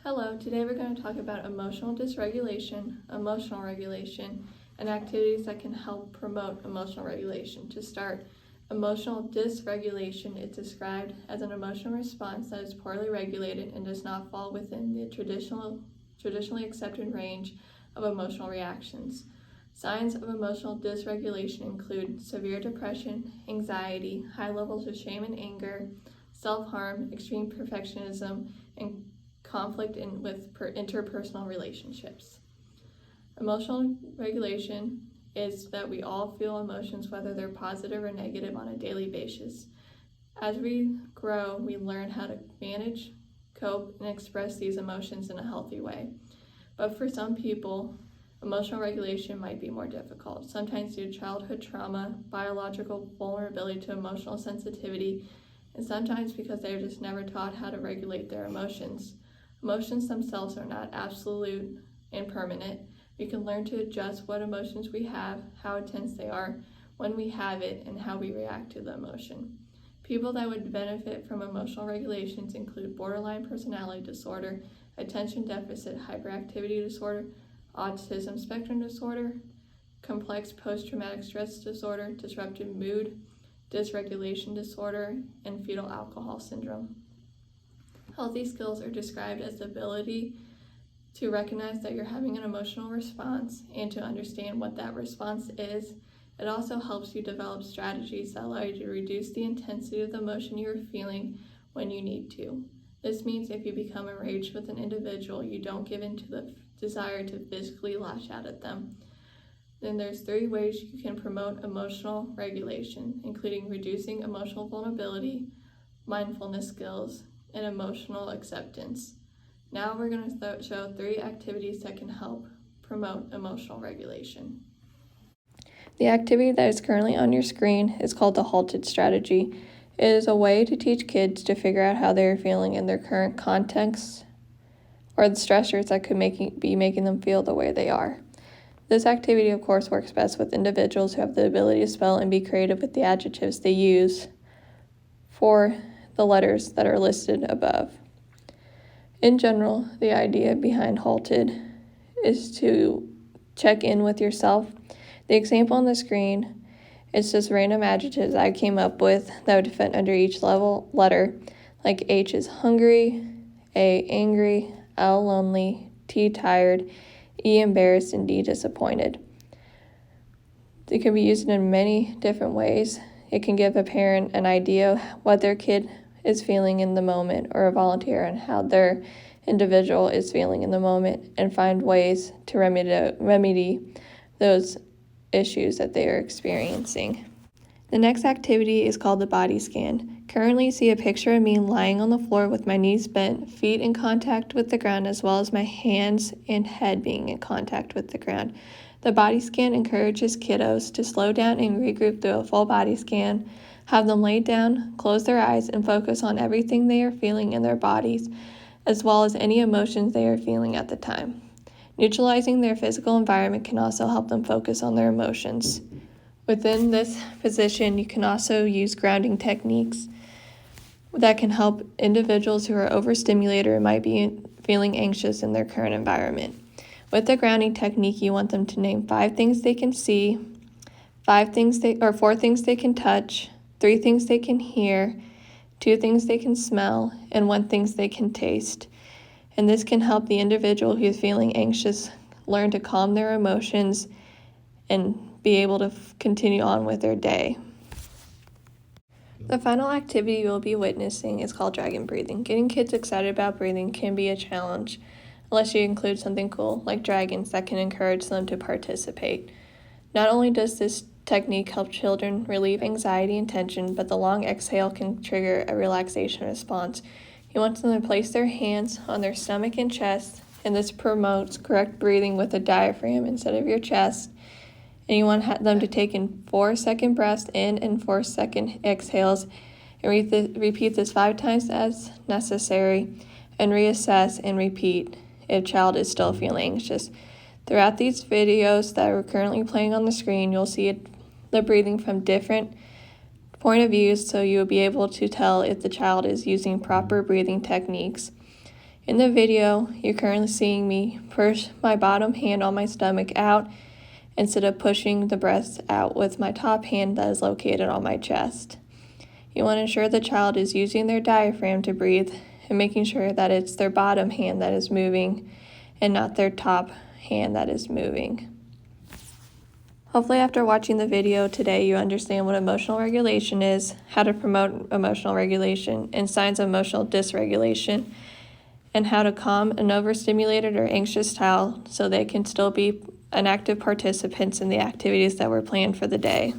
Hello, today we're going to talk about emotional dysregulation, emotional regulation, and activities that can help promote emotional regulation. To start, emotional dysregulation is described as an emotional response that is poorly regulated and does not fall within the traditionally accepted range of emotional reactions. Signs of emotional dysregulation include severe depression, anxiety, high levels of shame and anger, self-harm, extreme perfectionism, and conflict with interpersonal relationships. Emotional regulation is that we all feel emotions, whether they're positive or negative, on a daily basis. As we grow, we learn how to manage, cope, and express these emotions in a healthy way. But for some people, emotional regulation might be more difficult, sometimes due to childhood trauma, biological vulnerability to emotional sensitivity, and sometimes because they're just never taught how to regulate their emotions. Emotions themselves are not absolute and permanent. We can learn to adjust what emotions we have, how intense they are, when we have it, and how we react to the emotion. People that would benefit from emotional regulations include borderline personality disorder, attention deficit hyperactivity disorder, autism spectrum disorder, complex post-traumatic stress disorder, disrupted mood, dysregulation disorder, and fetal alcohol syndrome. Healthy skills are described as the ability to recognize that you're having an emotional response and to understand what that response is. It also helps you develop strategies that allow you to reduce the intensity of the emotion you're feeling when you need to. This means if you become enraged with an individual, you don't give in to the desire to physically lash out at them. Then there's 3 ways you can promote emotional regulation, including reducing emotional vulnerability, mindfulness skills, and emotional acceptance. Now we're going to show 3 activities that can help promote emotional regulation. The activity that is currently on your screen is called the halted strategy. It is a way to teach kids to figure out how they are feeling in their current context or the stressors that could be making them feel the way they are. This activity, of course, works best with individuals who have the ability to spell and be creative with the adjectives they use for the letters that are listed above. In general, the idea behind halted is to check in with yourself. The example on the screen is just random adjectives I came up with that would fit under each letter, like H is hungry, A angry, L lonely, T tired, E embarrassed, and D disappointed. It can be used in many different ways. It can give a parent an idea what their kid is feeling in the moment, or a volunteer on how their individual is feeling in the moment, and find ways to remedy those issues that they are experiencing. The next activity is called the body scan. Currently, you see a picture of me lying on the floor with my knees bent, feet in contact with the ground, as well as my hands and head being in contact with the ground. The body scan encourages kiddos to slow down and regroup through a full body scan, have them lay down, close their eyes, and focus on everything they are feeling in their bodies, as well as any emotions they are feeling at the time. Neutralizing their physical environment can also help them focus on their emotions. Within this position, you can also use grounding techniques that can help individuals who are overstimulated or might be feeling anxious in their current environment. With the grounding technique, you want them to name 5 things they can see, 4 things they can touch, 3 things they can hear, 2 things they can smell, and 1 thing they can taste. And this can help the individual who is feeling anxious learn to calm their emotions and be able to continue on with their day. The final activity you'll be witnessing is called dragon breathing. Getting kids excited about breathing can be a challenge unless you include something cool like dragons that can encourage them to participate. Not only does this technique help children relieve anxiety and tension, but the long exhale can trigger a relaxation response. You want them to place their hands on their stomach and chest, and this promotes correct breathing with a diaphragm instead of your chest. And you want them to take in 4-second breaths in and 4-second exhales, and repeat this 5 times as necessary, and reassess and repeat if child is still feeling anxious. Throughout these videos that are currently playing on the screen, you'll see the breathing from different point of views, so you'll be able to tell if the child is using proper breathing techniques. In the video, you're currently seeing me push my bottom hand on my stomach out instead of pushing the breath out with my top hand that is located on my chest. You want to ensure the child is using their diaphragm to breathe and making sure that it's their bottom hand that is moving and not their top hand that is moving. Hopefully after watching the video today, you understand what emotional regulation is, how to promote emotional regulation, and signs of emotional dysregulation, and how to calm an overstimulated or anxious child so they can still be an active participants in the activities that were planned for the day.